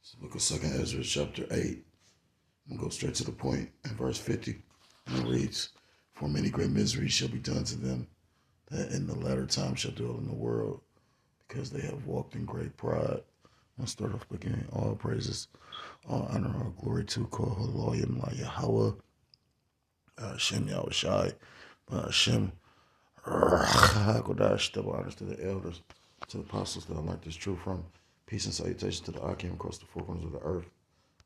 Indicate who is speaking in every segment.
Speaker 1: It's the book of 2nd Ezra, chapter 8. I'm going to go straight to the point in verse 50. And it reads, "For many great miseries shall be done to them that in the latter time shall dwell in the world, because they have walked in great pride." I'm going to start off by giving all praises, all honor, all glory to Koholayim La Yahweh, Hashem Yahushai, Hashem Kodash, double honors to the elders, to the apostles that I learned this truth from. Peace and salutation to the Akim across the four corners of the earth,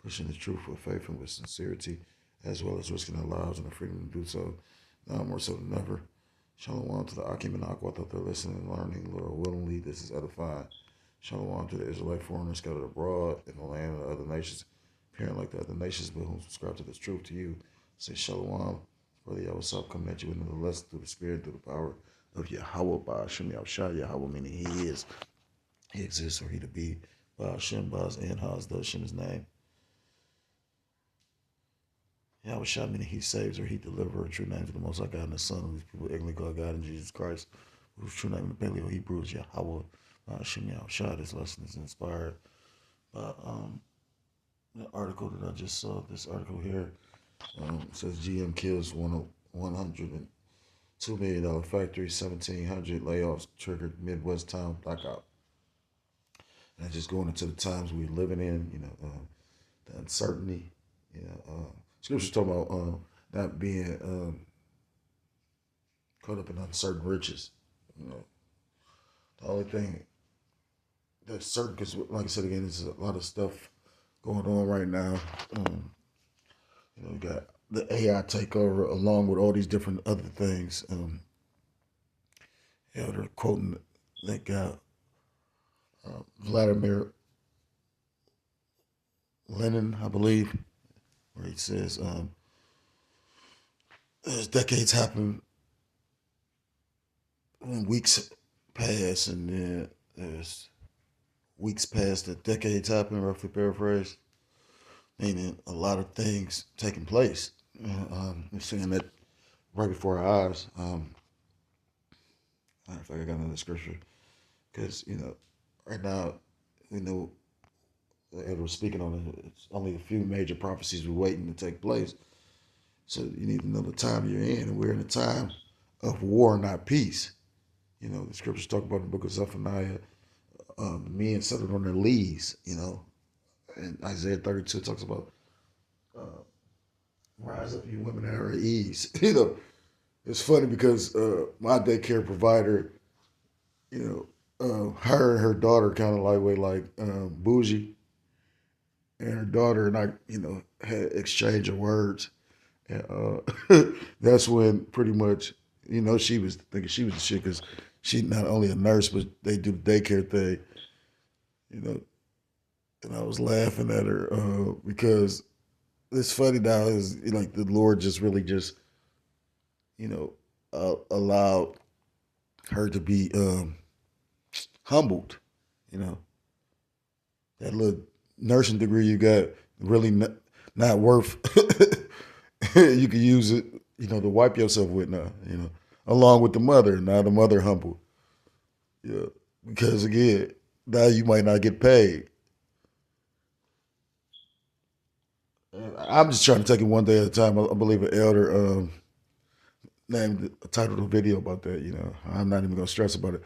Speaker 1: pushing the truth with faith and with sincerity, as well as risking their lives and the freedom to do so, now more so than ever. Shalom to the Akim and Aqua that they're listening and learning, Lord willingly. This is edifying. Shalom to the Israelite foreigners scattered abroad in the land of the other nations, appearing like the other nations, but who subscribe to this truth to you. Say Shalom. Brother Yahweh coming at you into the lesson through the spirit, through the power of Yahweh by Hashem Yahushai. Yahweh meaning he is, he exists, or he to be. By Hashem, by his and Haz, the Hashem his name. Yahushai meaning he saves or he delivers. True name to the Most High God and the Son, whose people ignorantly call God and Jesus Christ, whose true name in the Paleo Hebrew is Yahweh. By Hashem Yahushai. This lesson is inspired by the article that I just saw. This article here says GM kills $102 million factory, 1,700 layoffs triggered Midwest town blackout. And just going into the times we're living in, the uncertainty, scripture's talking about not being caught up in uncertain riches. The only thing that's certain, because like I said again, there's a lot of stuff going on right now. We got the AI takeover along with all these different other things. They're quoting that guy, Vladimir Lenin, I believe, where he says, as decades happen, when weeks pass, and then there's weeks pass that decades happen, roughly paraphrased, meaning a lot of things taking place. We're seeing that right before our eyes. I don't know if I got another scripture, because right now we know Ed was speaking on it. It's only a few major prophecies we're waiting to take place. So you need to know the time you're in, and we're in a time of war, not peace. The scriptures talk about in the book of Zephaniah, men settled on their lees. And Isaiah 32 talks about rise up, you women that are at ease. It's funny because my daycare provider, her and her daughter kind of like bougie, and her daughter and I, had exchange of words, and that's when pretty much, she was thinking she was the shit because she's not only a nurse but they do the daycare thing, and I was laughing at her because it's funny now is like the Lord just really just, allowed her to be humbled. That little nursing degree you got really not worth. You can use it, to wipe yourself with now. Along with the mother. Now the mother humbled. Yeah, because again, now you might not get paid. I'm just trying to take it one day at a time. I believe an elder named titled a video about that. I'm not even gonna stress about it.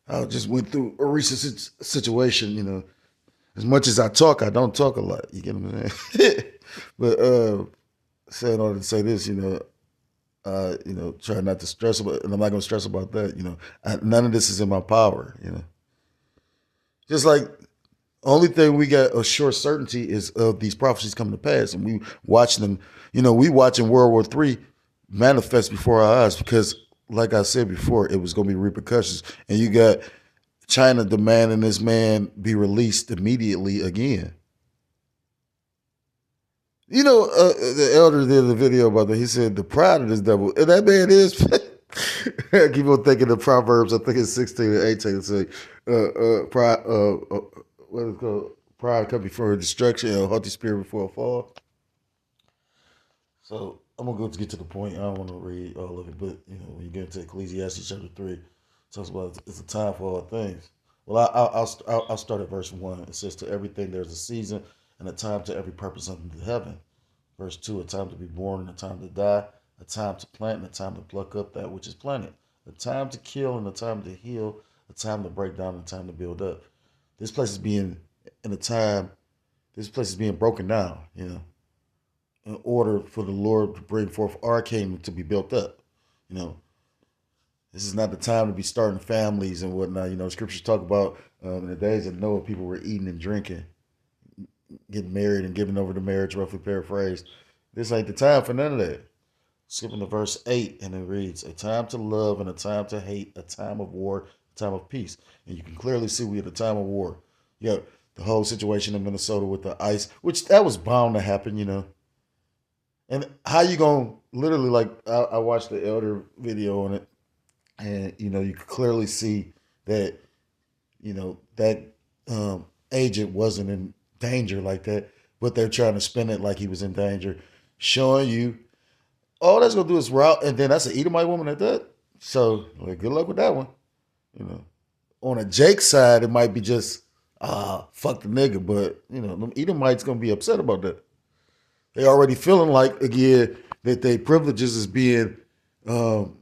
Speaker 1: I just went through a recent situation. As much as I talk, I don't talk a lot. You get what I'm saying? But saying all to say this, try not to stress about, and I'm not gonna stress about that. None of this is in my power. Just like only thing we got a sure certainty is of these prophecies coming to pass, and we watch them. We watching World War III manifest before our eyes because, like I said before, it was going to be repercussions. And you got China demanding this man be released immediately again. The elder did a video about that. He said the pride of this devil, and that man is. I keep on thinking of Proverbs. I think it's 16 and 18. It's like pride. What is it called? Pride come before destruction, and a haughty spirit before a fall. So I'm gonna go to get to the point. I don't want to read all of it, but when you get into Ecclesiastes chapter 3, it talks about it's a time for all things. Well, I'll start at verse 1. It says, "To everything there's a season and a time to every purpose under heaven." Verse 2, "A time to be born and a time to die, a time to plant and a time to pluck up that which is planted, a time to kill and a time to heal, a time to break down and a time to build up." This place is being in a time. This place is being broken down. In order for the Lord to bring forth our kingdom to be built up. You know, this is not the time to be starting families and whatnot. Scriptures talk about in the days of Noah, people were eating and drinking, getting married and giving over to marriage, roughly paraphrased. This ain't the time for none of that. Skipping to verse 8, and it reads, "A time to love and a time to hate, a time of war, a time of peace." And you can clearly see we're at a time of war. Yeah, the whole situation in Minnesota with the ice, which that was bound to happen. And how you gonna literally, like, I watched the elder video on it, and you could clearly see that that agent wasn't in danger like that, but they're trying to spin it like he was in danger, showing you all that's gonna do is route, and then that's an Edomite woman at that. So, like, good luck with that one. You know, on a Jake side, it might be just fuck the nigga, but them Edomites gonna be upset about that. They already feeling like, again, that their privileges is being um,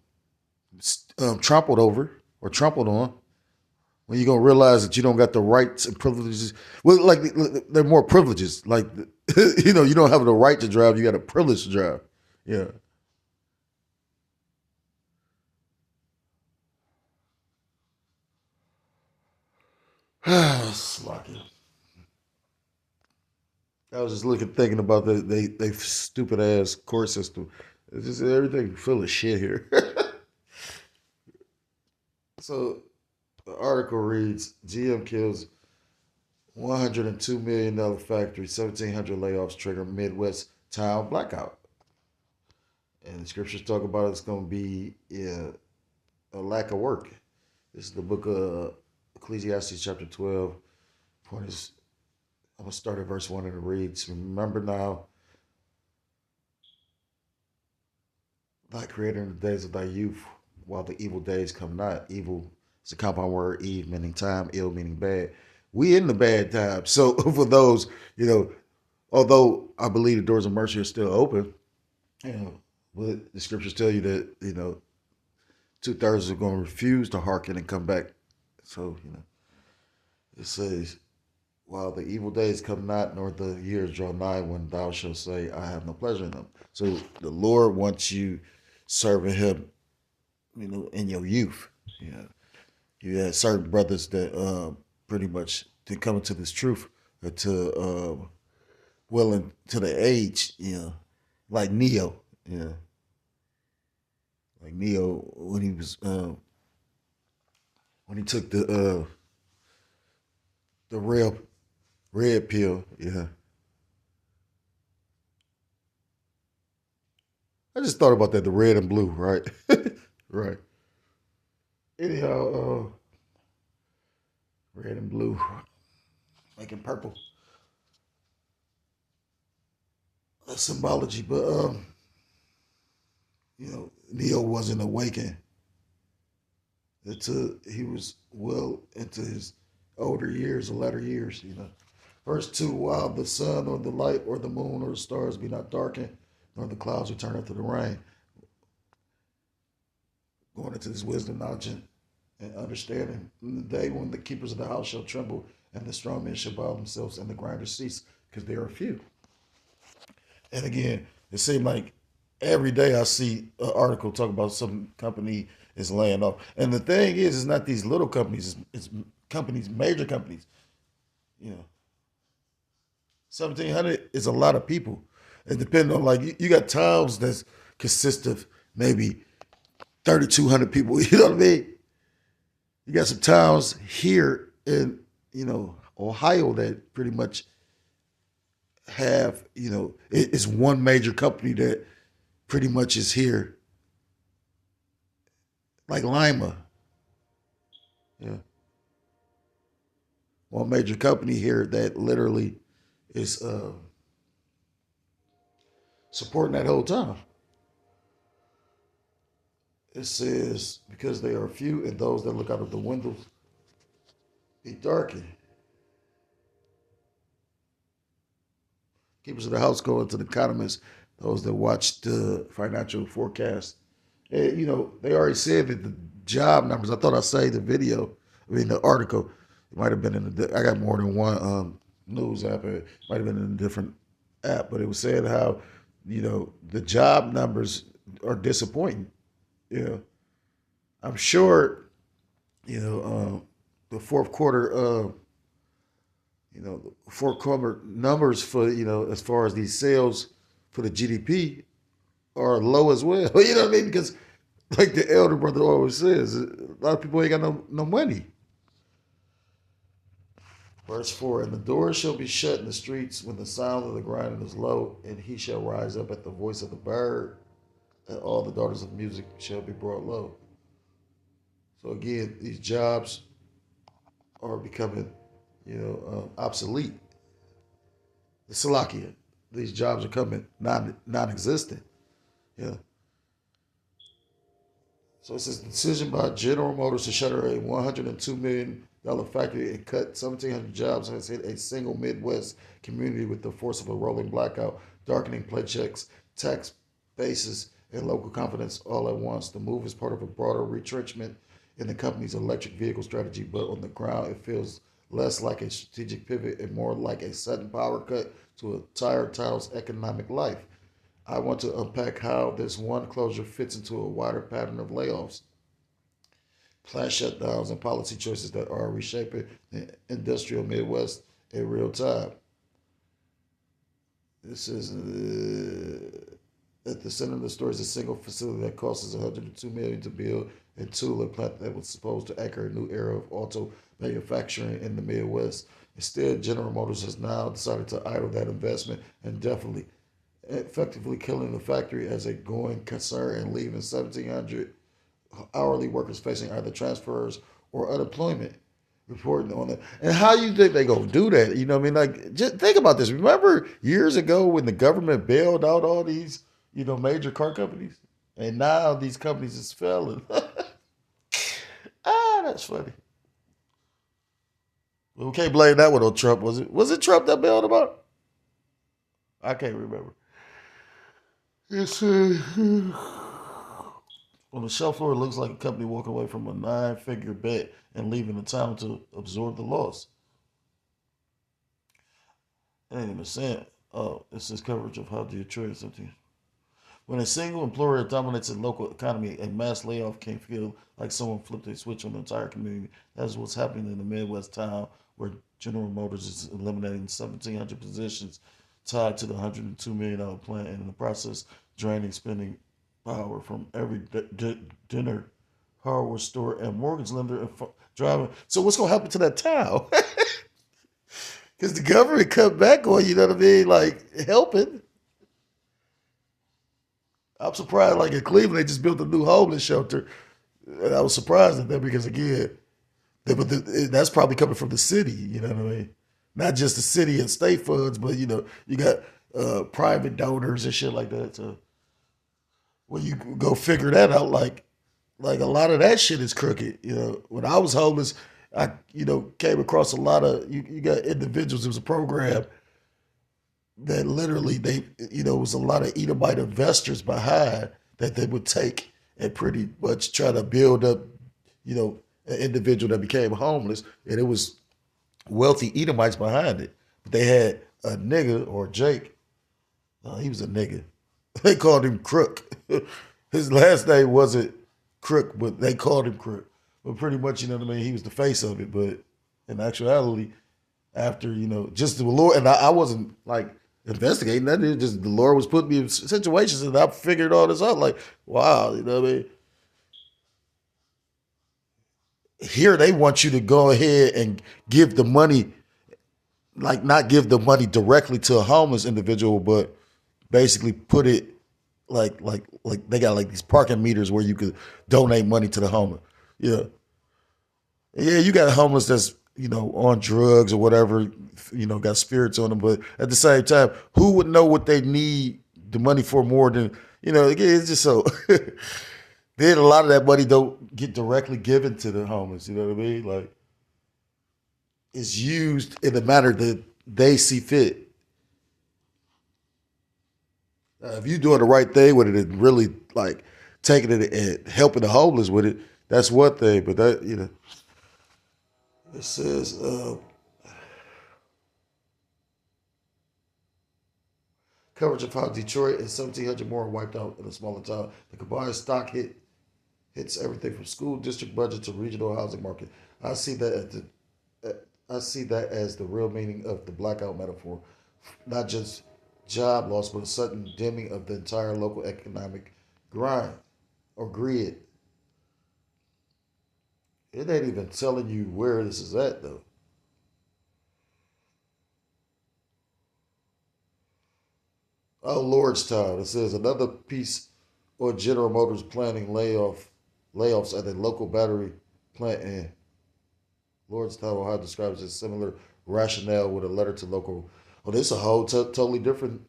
Speaker 1: trampled over or trampled on. When you're gonna realize that you don't got the rights and privileges, well, like, they're more privileges. Like, you don't have the right to drive; you got a privilege to drive. Yeah. Slocky. I was just thinking about they stupid ass court system. It's just everything full of shit here. So the article reads: GM kills $102 million factory, 1,700 layoffs trigger Midwest town blackout. And the scriptures talk about it's going to be a lack of work. This is the book of Ecclesiastes chapter 12. Point is, I'm going to start at verse 1 and it reads, "Remember now thy creator in the days of thy youth, while the evil days come not." Evil is a compound word, eve meaning time, ill meaning bad. We in the bad time. So for those, although I believe the doors of mercy are still open, but the scriptures tell you that, 2/3 are going to refuse to hearken and come back. So, it says, "While the evil days come not, nor the years draw nigh, when thou shalt say, I have no pleasure in them." So the Lord wants you serving Him, in your youth. You had certain brothers that pretty much did come into this truth to well into the age, like Neo, like Neo when he was when he took the red pill. Yeah, I just thought about that, the red and blue, right? Right. Anyhow, red and blue making purple. That's symbology, but Neo wasn't awakened until he was well into his older years, or latter years. Verse 2, "While the sun or the light or the moon or the stars be not darkened, nor the clouds return after the rain." Going into this wisdom, knowledge, and understanding. In the day when the keepers of the house shall tremble, and the strong men shall bow themselves, and the grinders cease, because they are few. And again, it seemed like every day I see an article talk about some company is laying off. And the thing is, it's not these little companies; it's companies, major companies. You know, 1,700 is a lot of people. It depends on, like, you got towns that consist of maybe 3,200 people. You know what I mean? You got some towns here in Ohio that pretty much have it's one major company that pretty much is here, like Lima. Yeah, one major company here that literally is supporting that whole town. It says, "Because they are few, and those that look out of the windows He darkened. Keepers of the house go into the economists, those that watch the financial forecast. And, they already said that the job numbers. I thought I saved the video. I mean, the article. It might have been I got more than one news app. It might have been in a different app, but it was saying how, the job numbers are disappointing. You know, I'm sure. The fourth quarter. The fourth quarter numbers for as far as these sales for the GDP are low as well. You know what I mean? Because like the elder brother always says, a lot of people ain't got no money. Verse 4, and the doors shall be shut in the streets when the sound of the grinding is low, and he shall rise up at the voice of the bird, and all the daughters of music shall be brought low. So again, these jobs are becoming, obsolete. The Salakia, these jobs are coming non-existent. Yeah. So it says decision by General Motors to shutter a $102 million factory and cut 1,700 jobs has hit a single Midwest community with the force of a rolling blackout, darkening paychecks, tax bases, and local confidence all at once. The move is part of a broader retrenchment in the company's electric vehicle strategy, but on the ground it feels less like a strategic pivot and more like a sudden power cut to a tired town's economic life. I want to unpack how this one closure fits into a wider pattern of layoffs, plant shutdowns, and policy choices that are reshaping the industrial Midwest in real time. This is at the center of the story is a single facility that costs us $102 million to build and tool a plant that was supposed to anchor a new era of auto manufacturing in the Midwest. Instead, General Motors has now decided to idle that investment indefinitely, effectively killing the factory as a going concern and leaving 1,700 hourly workers facing either transfers or unemployment. Reporting on that. And how you think they gonna do that? You know what I mean? Like, just think about this. Remember years ago when the government bailed out all these, major car companies? And now these companies is failing. That's funny. Well, we can't blame that one on Trump, was it? Was it Trump that bailed them out? I can't remember. It's on the shelf floor. It looks like a company walking away from a 9-figure bet and leaving the town to absorb the loss. It ain't even saying. Oh, it's this coverage of how Detroit something. When a single employer dominates a local economy, a mass layoff can feel like someone flipped a switch on the entire community. That's what's happening in the Midwest town where General Motors is eliminating 1,700 positions tied to the $102 million plant and in the process draining spending power from every dinner, hardware store, and mortgage lender and driver. So what's going to happen to that town? Because the government cut back on, you know what I mean, like helping. I'm surprised, like in Cleveland, they just built a new homeless shelter. And I was surprised at that because, again, that's probably coming from the city, you know what I mean? Not just the city and state funds, but, you got private donors and shit like that. So when you go figure that out, like a lot of that shit is crooked. When I was homeless, I, came across a lot of, you got individuals, it was a program that literally was a lot of Edomite investors behind that they would take and pretty much try to build up, an individual that became homeless. And it was wealthy Edomites behind it. But they had a nigga or Jake. No, he was a nigga. They called him Crook. His last name wasn't Crook, but they called him Crook. But pretty much, you know what I mean? He was the face of it. But in actuality, after, just the Lord, and I wasn't like investigating that. It just the Lord was putting me in situations and I figured all this out. Like, wow, you know what I mean? Here they want you to go ahead and give the money, like not give the money directly to a homeless individual, but basically put it like they got like these parking meters where you could donate money to the homeless. Yeah. Yeah, you got homeless that's, on drugs or whatever, got spirits on them. But at the same time, who would know what they need the money for more than, again, it's just so. Then a lot of that money don't get directly given to the homeless. You know what I mean? Like, is used in the manner that they see fit. If you're doing the right thing with it and really like taking it and helping the homeless with it, that's one thing. But that it says coverage of how Detroit and 1,700 more wiped out in a smaller town. The combined stock hits everything from school district budget to regional housing market. I see that at the I see that as the real meaning of the blackout metaphor, not just job loss, but a sudden dimming of the entire local economic grind or grid. It ain't even telling you where this is at though. Oh, Lordstown. It says another piece on General Motors planning layoffs at a local battery plant in Lordstown, Ohio, describes a similar rationale with a letter to local. Oh, this is a whole totally different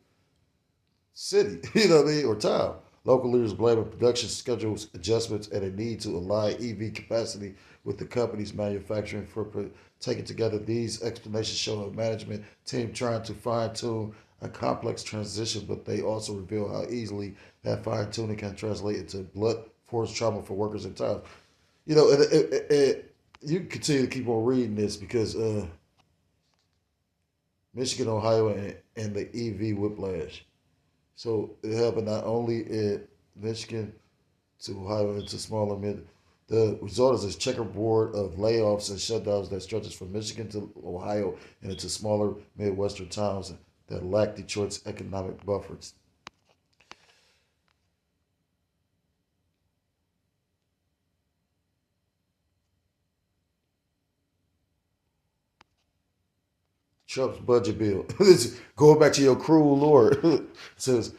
Speaker 1: city, you know what I mean, or town. Local leaders blame production schedules adjustments and a need to align EV capacity with the company's manufacturing footprint. Taken together, these explanations show a management team trying to fine tune a complex transition, but they also reveal how easily that fine tuning can translate into blunt force trauma for workers and towns. You know, you can continue to keep on reading this because Michigan, Ohio, and the EV whiplash. So it happened not only in Michigan to Ohio and to smaller mid. The result is a checkerboard of layoffs and shutdowns that stretches from Michigan to Ohio and into smaller Midwestern towns that lack Detroit's economic buffers. Trump's budget bill. Going back to your cruel lord. It says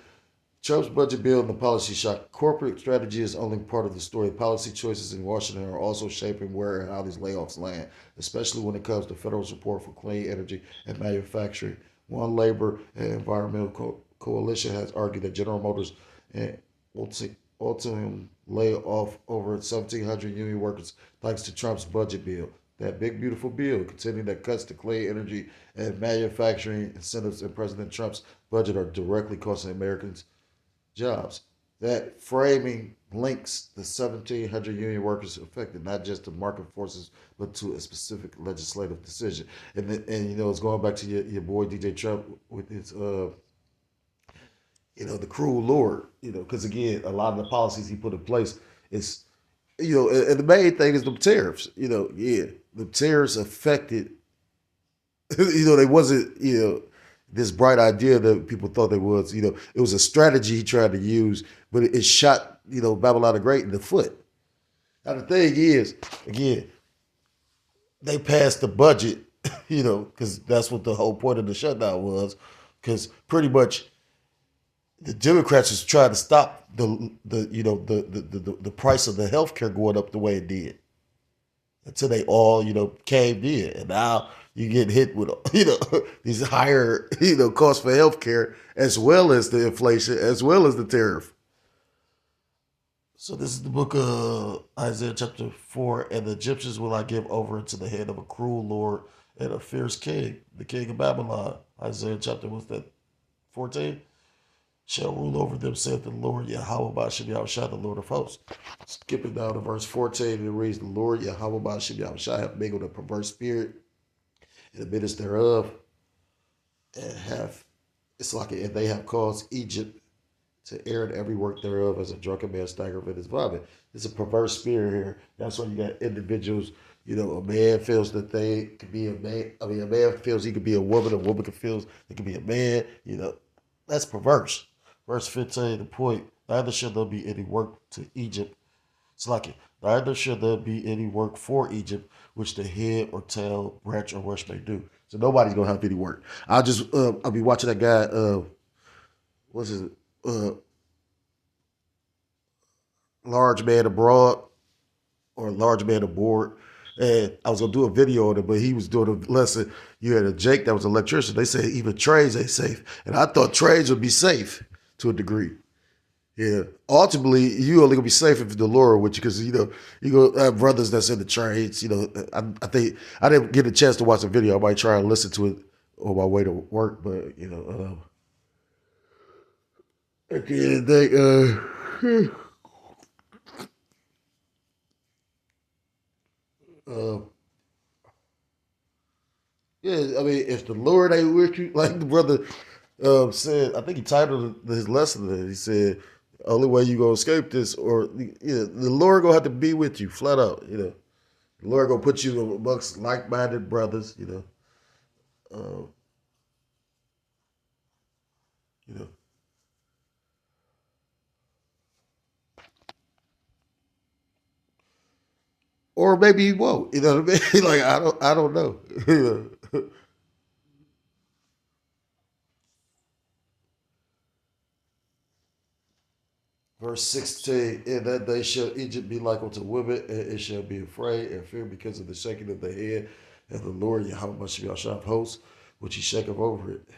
Speaker 1: Trump's budget bill and the policy shock. Corporate strategy is only part of the story. Policy choices in Washington are also shaping where and how these layoffs land, especially when it comes to federal support for clean energy and manufacturing. One labor and environmental coalition has argued that General Motors and ultimately lay off over 1,700 union workers thanks to Trump's budget bill. That big, beautiful bill containing that cuts to clean energy and manufacturing incentives in President Trump's budget are directly costing Americans jobs. That framing links the 1,700 union workers affected not just to market forces, but to a specific legislative decision. And you know, it's going back to your boy DJ Trump with his, the cruel Lord, because again, a lot of the policies he put in place is, and the main thing is the tariffs. The tariffs affected, they wasn't, this bright idea that people thought they was. It was a strategy he tried to use, but it shot, Babylon the Great in the foot. Now the thing is, again, they passed the budget, because that's what the whole point of the shutdown was, because pretty much the Democrats was trying to stop the price of the health care going up the way it did until they all, caved in. And now you get hit with, these higher, costs for healthcare as well as the inflation, as well as the tariff. So this is the book of Isaiah chapter 4. And the Egyptians will I give over into the hand of a cruel Lord and a fierce king, the king of Babylon. Isaiah chapter, what's that, 14? Shall rule over them, saith the Lord Yahweh Ba'ashem Yahushua, the Lord of hosts. Skipping down to verse 14, it reads, the Lord Yahweh Ba'ashem Yahushua hath mingled a perverse spirit in the midst thereof, and they have caused Egypt to err in every work thereof as a drunken man staggereth in his vomit. It's a perverse spirit here. That's why you got individuals, a man feels that they could be a man. I mean, a man feels he could be a woman can feel it could be a man, That's perverse. Verse 15, the point, neither shall there be any work to Egypt. It's like it. Neither shall there be any work for Egypt, which the head or tail, branch or rush may do. So nobody's gonna have any work. I'll be watching that guy. What's his large man abroad or large man aboard. And I was gonna do a video on it, but he was doing a lesson. You had a Jake that was an electrician. They said even trades ain't safe, and I thought trades would be safe to a degree. Yeah. Ultimately, you only gonna be safe if the Lord with you, because you go have brothers that's in the trades. I think I didn't get a chance to watch the video. I might try and listen to it on my way to work, but at the end of the day, yeah. I mean, if the Lord ain't with you, like the brother said, I think he titled his lesson that he said, "Only way you gonna escape this, or the Lord gonna have to be with you, flat out." The Lord gonna put you amongst like-minded brothers. Uh, you know, or maybe he won't. You know what I mean? Like I don't know. Verse 16: In that day shall Egypt be like unto women, and it shall be afraid and fear because of the shaking of the head, and the Lord Yahweh shall have hosts, which he shaketh over it.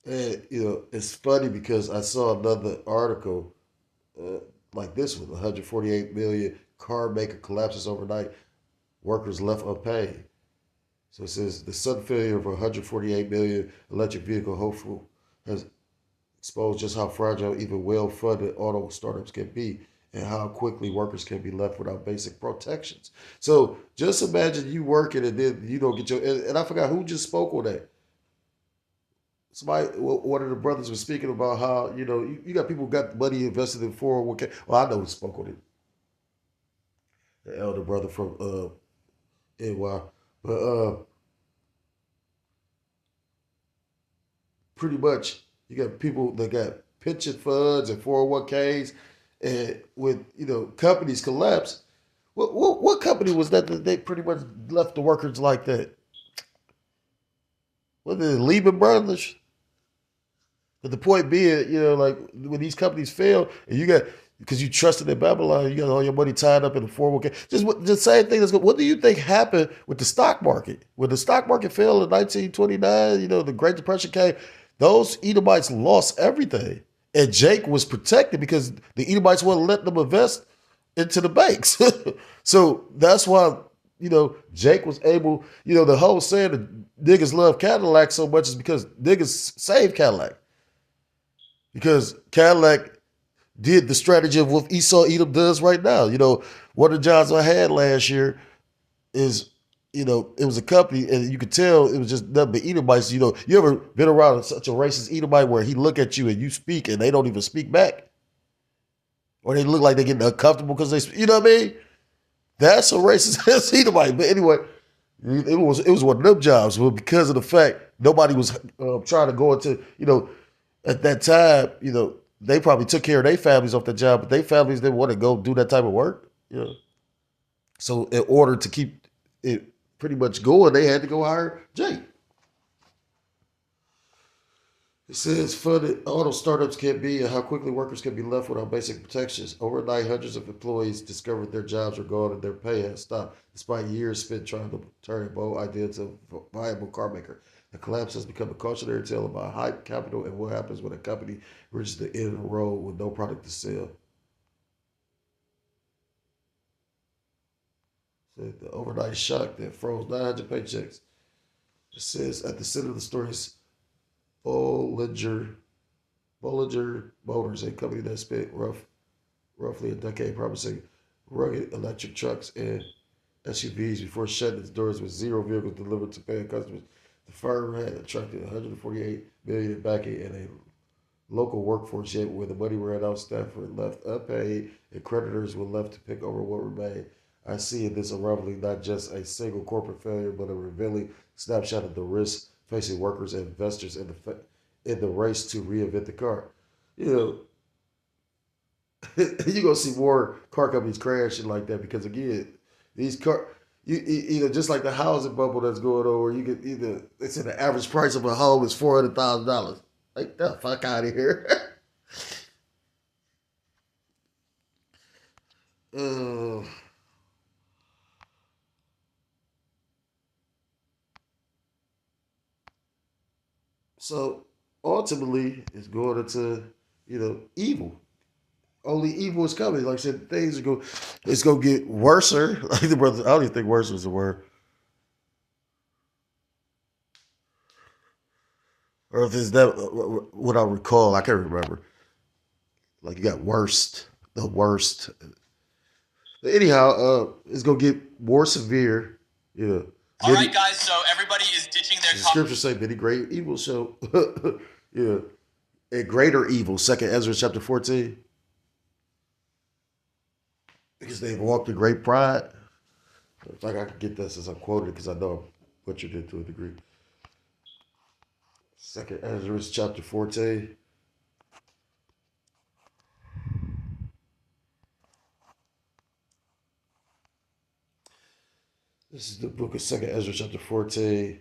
Speaker 1: And it's funny because I saw another article uh, like this one: 148 million car maker collapses overnight, workers left unpaid. So it says the sudden failure of a 148 million electric vehicle hopeful has exposed just how fragile even well-funded auto startups can be, and how quickly workers can be left without basic protections. So just imagine you working and then you don't get your, and I forgot who just spoke on that. Somebody, one of the brothers was speaking about how you got people who got money invested in 401k. Well, I know who spoke on it, the elder brother from NY, but pretty much you got people that got pension funds and 401ks, and when companies collapse, what company was that they pretty much left the workers like that? Was it Lehman Brothers? But the point being, like when these companies fail, and you got, because you trusted in Babylon, you got all your money tied up in the 401k. Just the same thing. What do you think happened with the stock market? When the stock market fell in 1929, the Great Depression came. Those Edomites lost everything, and Jake was protected because the Edomites wouldn't let them invest into the banks. So that's why Jake was able. The whole saying that niggas love Cadillac so much is because niggas saved Cadillac. Because Cadillac did the strategy of what Esau Edom does right now. One of the jobs I had last year is, it was a company, and you could tell it was just nothing but Edomites. You ever been around such a racist Edomite where he look at you and you speak and they don't even speak back? Or they look like they're getting uncomfortable because you know what I mean? That's a racist Edomite. But anyway, it was one of them jobs. But because of the fact nobody was trying to go into, at that time, they probably took care of their families off the job, but their families didn't want to go do that type of work. So in order to keep it pretty much going, they had to go hire Jake. It says funded auto startups can be and how quickly workers can be left without basic protections. Overnight, hundreds of employees discovered their jobs were gone and their pay had stopped, despite years spent trying to turn a bold idea into a viable car maker. The collapse has become a cautionary tale about hype, capital, and what happens when a company reaches the end of the road with no product to sell. Said the overnight shock that froze 900 paychecks. It says at the center of the story is Bollinger, Bollinger Motors, a company that spent roughly a decade promising rugged electric trucks and SUVs before shutting its doors with zero vehicles delivered to paying customers. The firm had attracted 148 million in backing and a local workforce, yet where the money ran out, staff were left unpaid and creditors were left to pick over what remained. I see in this unraveling not just a single corporate failure, but a revealing snapshot of the risks facing workers and investors in the race to reinvent the car. You know, you're gonna see more car companies crashing like that because again, these car just like the housing bubble that's going on, where you get they say the average price of a home is $400,000. Like the fuck out of here. uh, So ultimately, it's going into evil. Only evil is coming. Like I said, it's gonna get worser. Like the brother, I don't even think worse was the word, or if it's that what I recall, I can't remember. Like you got worst, the worst. But anyhow, it's gonna get more severe. Yeah.
Speaker 2: All right, guys. So everybody is ditching their.
Speaker 1: The scriptures say many great evils shall, yeah, and greater evil. Second Ezra chapter 14, because they've walked in great pride. If I can get this as I quoted because I know I butchered it to a degree. Second Ezra chapter 14. This is the book of Second Ezra chapter 14.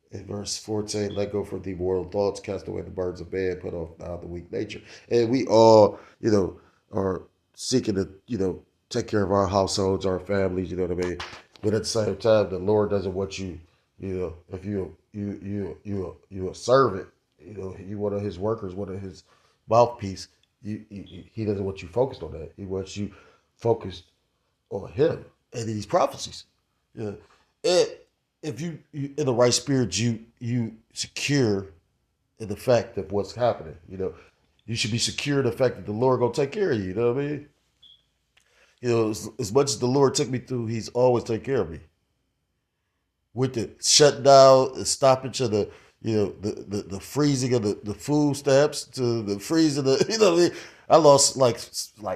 Speaker 1: In verse 14, let go from the mortal thoughts, cast away the burdens of man, put off now the weak nature. And we all, are seeking to, take care of our households, our families, you know what I mean? But at the same time, the Lord doesn't want you, if you a servant, you one of his workers, one of his mouthpiece, he doesn't want you focused on that. He wants you focused on him and these prophecies. Yeah. And if you in the right spirit, you secure in the fact of what's happening. You should be secure in the fact that the Lord gonna take care of you. You know what I mean? As much as the Lord took me through, He's always taken care of me. With the shutdown, the stoppage of the freezing of the food stamps to the freezing of what I mean? I lost like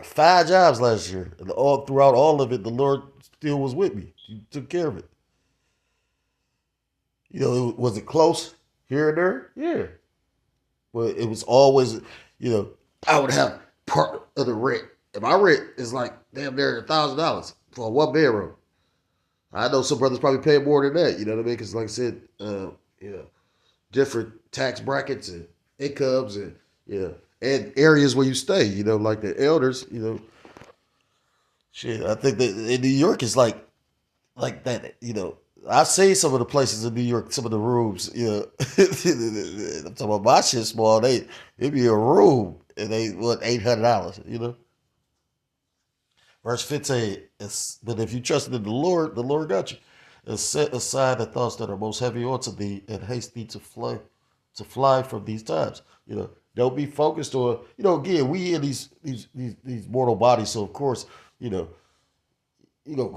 Speaker 1: 5 jobs last year, and all throughout all of it, the Lord still was with me. He took care of it. Was it close here and there? Yeah. But it was always, I would have part of the rent. And my rent is like damn near $1,000 for a 1 bedroom. I know some brothers probably pay more than that, you know what I mean? Because like I said, different tax brackets and incomes and, and areas where you stay, like the elders, shit. I think that in New York it's like that, I've seen some of the places in New York, some of the rooms, I'm talking about my shit small. It'd be a room and they want $800, Verse 15 is, but if you trusted in the Lord got you. And set aside the thoughts that are most heavy onto thee and haste thee to fly from these times. Don't be focused on, again, we in these mortal bodies, so of course, go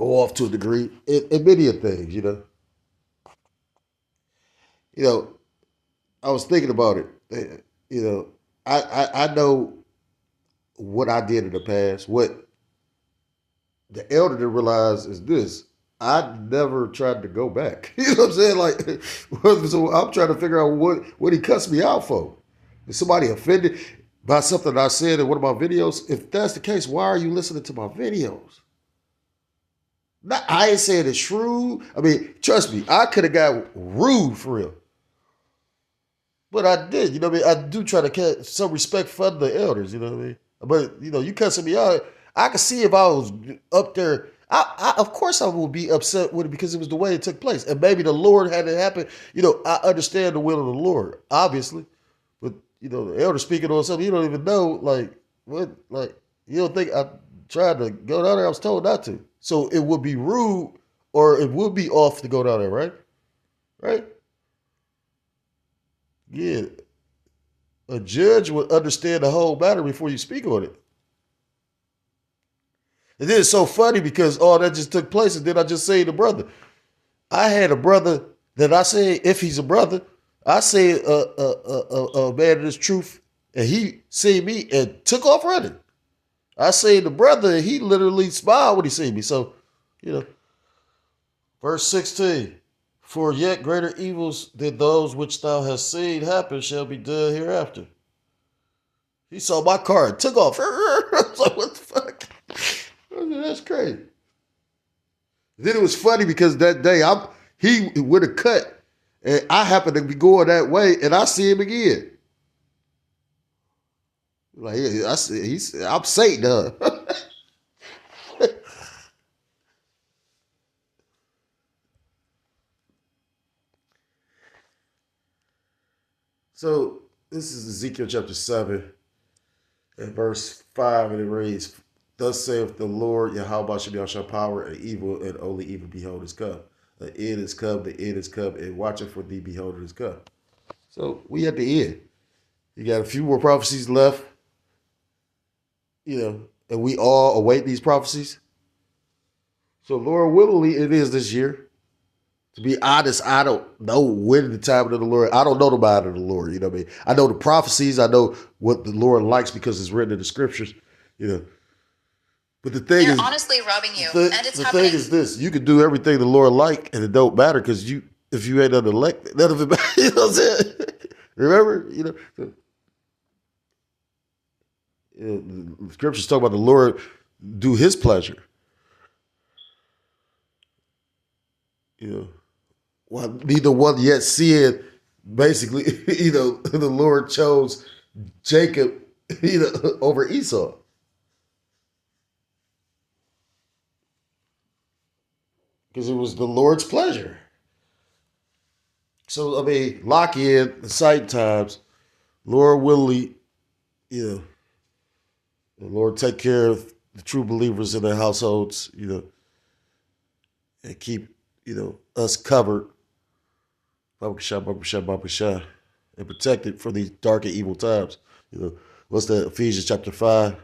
Speaker 1: off to a degree in many of things, You know, I was thinking about it. I know what I did in the past. What the elder didn't realize is this. I never tried to go back. You know what I'm saying? Like, so I'm trying to figure out what he cussed me out for. Is somebody offended by something I said in one of my videos? If that's the case, why are you listening to my videos? Not, I ain't saying it's shrewd. I mean, trust me, I could have got rude for real. But I did, you know what I mean? I do try to get some respect for the elders, you know what I mean? But, you cussing me out. I could see if I was up there, of course I would be upset with it because it was the way it took place. And maybe the Lord had it happen. I understand the will of the Lord, obviously. But, the elder speaking on something, you don't even know, like, what, like, you don't think I tried to go down there? I was told not to. So it would be rude or it would be off to go down there, right? Right? Yeah, a judge would understand the whole matter before you speak on it. And then it's so funny because all that just took place, and then I just say the brother. I had a brother that I say, if he's a brother, I say a man of this truth, and he seen me and took off running. I say the brother, and he literally smiled when he seen me. So, verse 16. For yet greater evils than those which thou hast seen happen shall be done hereafter. He saw my car and took off. I was like, what the fuck? That's crazy. Then it was funny because that day he would have cut and I happened to be going that way and I see him again. Like I'm Satan. So this is Ezekiel chapter 7 and verse 5, and it reads, "Thus saith the Lord Yahweh shall power and evil, and only evil behold is come. The end is come, the end is come, and watching for thee, behold it is come." So we at the end. You got a few more prophecies left, and we all await these prophecies. So Lord willingly, it is this year. To be honest, I don't know when the time of the Lord. I don't know the mind of the Lord. You know what I mean? I know the prophecies. I know what the Lord likes because it's written in the scriptures. You know. But the thing
Speaker 2: They're
Speaker 1: is,
Speaker 2: honestly robbing you, and it's
Speaker 1: the
Speaker 2: happening.
Speaker 1: thing is this: you can do everything the Lord like, and it don't matter because if you ain't unelected, none of it matters. You know what I'm saying? Remember, the scriptures talk about the Lord do His pleasure. You know, while neither one yet seeing. Basically, the Lord chose Jacob, over Esau. Because it was the Lord's pleasure. So, I mean, lock in the sight times. Lord willingly, the Lord take care of the true believers in their households, and keep, us covered, and protected from these dark and evil times. What's that? Ephesians chapter 5,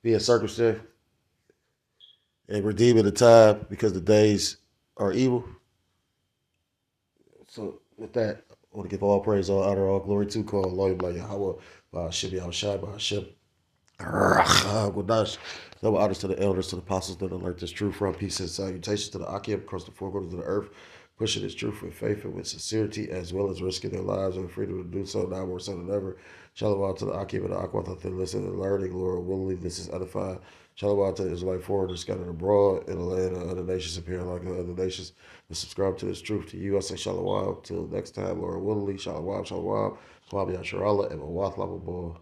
Speaker 1: being circumcised and redeeming the time because the days are evil. So with that, I want to give all praise, all honor, all glory to call Lord like Yahweh, Shibby Shai, Shib. Double honors to the elders, to the apostles that alert this truth from peace and salutations to the Akim across the four corners of the earth, pushing this truth with faith and with sincerity, as well as risking their lives and the freedom to do so now more so than ever. Shalom to the Akim and the Aqua that they listen and learning, Lord, willingly this is edified. Shalom to the Israelite foreigners scattered abroad in the land of other nations, appearing like the other nations, to subscribe to this truth. To you, I say shalom. Till next time, Lord, willingly, shalom, shalom. Swami Yasharallah and Mawath Lababah.